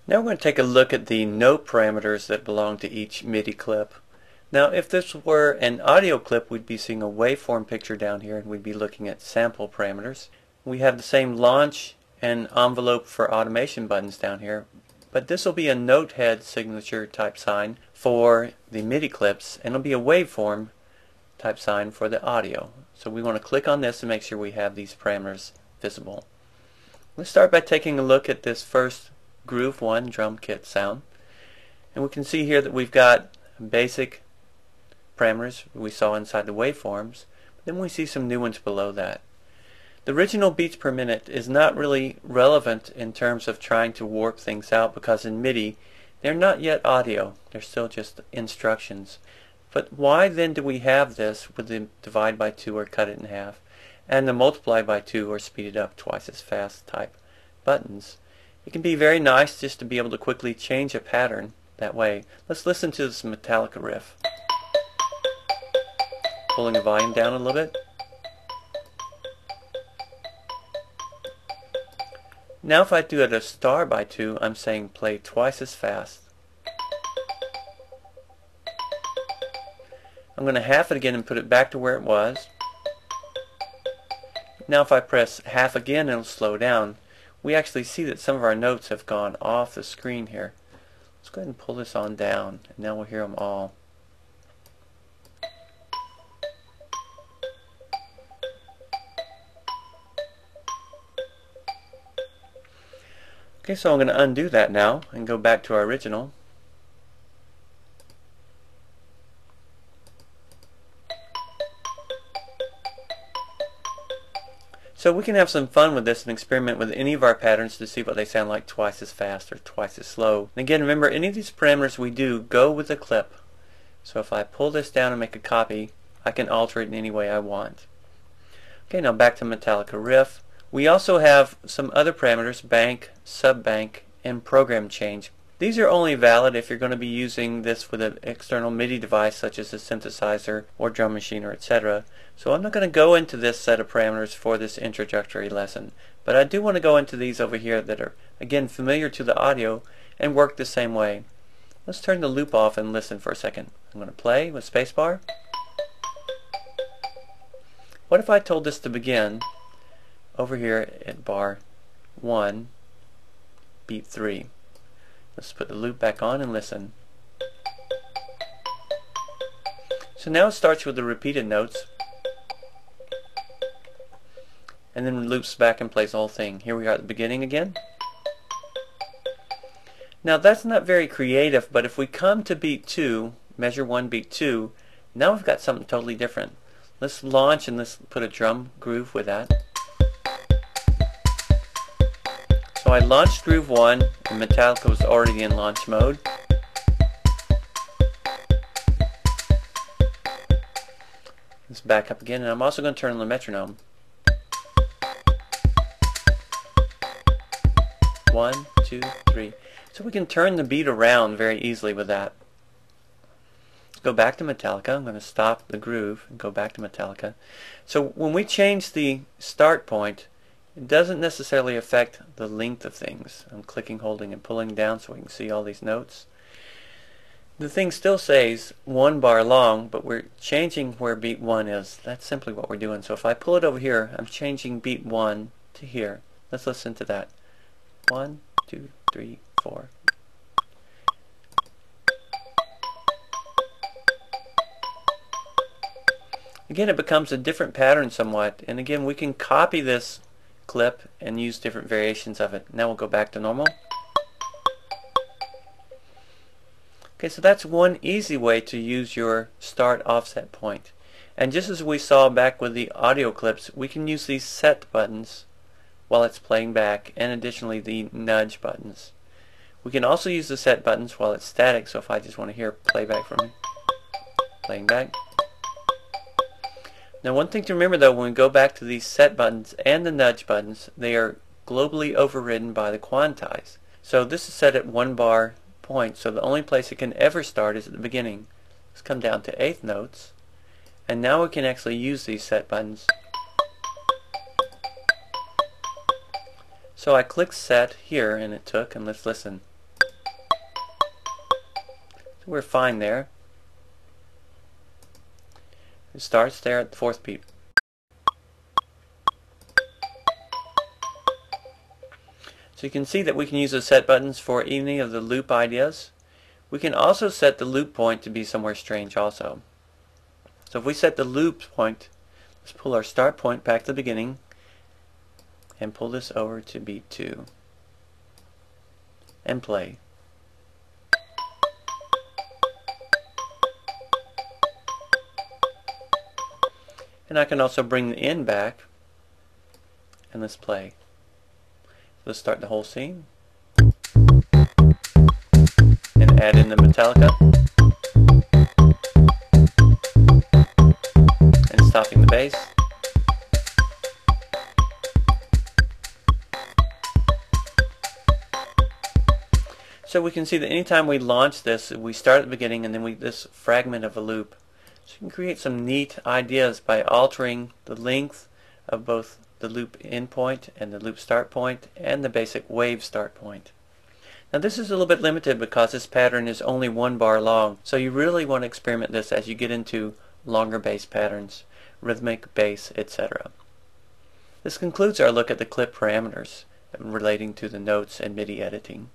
Now we're going to take a look at the note parameters that belong to each MIDI clip. Now if this were an audio clip, we'd be seeing a waveform picture down here and we'd be looking at sample parameters. We have the same launch and envelope for automation buttons down here, but this will be a note head signature type sign for the MIDI clips, and it'll be a waveform type sign for the audio. So we want to click on this and make sure we have these parameters visible. Let's start by taking a look at this first Groove 1 drum kit sound, and we can see here that we've got basic parameters we saw inside the waveforms, but then we see some new ones below that. The original beats per minute is not really relevant in terms of trying to work things out, because in MIDI they're not yet audio, they're still just instructions. But why then do we have this with the divide by 2 or cut it in half, and the multiply by 2 or speed it up twice as fast type buttons? It can be very nice just to be able to quickly change a pattern that way. Let's listen to this Metallica riff. Pulling the volume down a little bit. Now if I do it a star by 2, I'm saying play twice as fast. I'm going to half it again and put it back to where it was. Now if I press half again, it'll slow down. We actually see that some of our notes have gone off the screen here. Let's go ahead and pull this on down, and now we'll hear them all. Okay, so I'm going to undo that now and go back to our original. So we can have some fun with this and experiment with any of our patterns to see what they sound like twice as fast or twice as slow. And again, remember, any of these parameters we do go with the clip. So if I pull this down and make a copy, I can alter it in any way I want. Okay, now back to Metallica riff. We also have some other parameters: bank, sub-bank, and program change. These are only valid if you're going to be using this with an external MIDI device such as a synthesizer or drum machine or etc. So I'm not going to go into this set of parameters for this introductory lesson, but I do want to go into these over here that are again familiar to the audio and work the same way. Let's turn the loop off and listen for a second. I'm going to play with spacebar. What if I told this to begin over here at bar 1, beat 3? Let's put the loop back on and listen. So now it starts with the repeated notes, and then loops back and plays the whole thing. Here we are at the beginning again. Now that's not very creative, but if we come to beat 2, measure 1, beat 2, now we've got something totally different. Let's launch and let's put a drum groove with that. So I launched Groove 1, and Metallica was already in launch mode. Let's back up again, and I'm also going to turn on the metronome. 1, 2, 3. So we can turn the beat around very easily with that. Let's go back to Metallica. I'm going to stop the groove and go back to Metallica. So when we change the start point, it doesn't necessarily affect the length of things. I'm clicking, holding, and pulling down so we can see all these notes. The thing still says 1 bar long, but we're changing where beat 1 is. That's simply what we're doing. So if I pull it over here, I'm changing beat 1 to here. Let's listen to that. 1, 2, 3, 4. Again, it becomes a different pattern somewhat, and again we can copy this clip and use different variations of it. Now we'll go back to normal. Okay, so that's one easy way to use your start offset point. And just as we saw back with the audio clips, we can use these set buttons while it's playing back, and additionally the nudge buttons. We can also use the set buttons while it's static, so if I just want to hear playback from playing back. Now one thing to remember though, when we go back to these set buttons and the nudge buttons, they are globally overridden by the quantize. So this is set at 1 bar point, so the only place it can ever start is at the beginning. Let's come down to 8th notes, and now we can actually use these set buttons. So I click set here and it took, and let's listen. So we're fine there. It starts there at the 4th beat. So you can see that we can use the set buttons for any of the loop ideas. We can also set the loop point to be somewhere strange also. So if we set the loop point, let's pull our start point back to the beginning and pull this over to beat 2 and play. And I can also bring the end back and let's play. Let's start the whole scene and add in the Metallica and stopping the bass. So we can see that anytime we launch this, we start at the beginning and then this fragment of a loop. So you can create some neat ideas by altering the length of both the loop end point and the loop start point and the basic wave start point. Now this is a little bit limited because this pattern is only 1 bar long, so you really want to experiment this as you get into longer bass patterns, rhythmic, bass, etc. This concludes our look at the clip parameters relating to the notes and MIDI editing.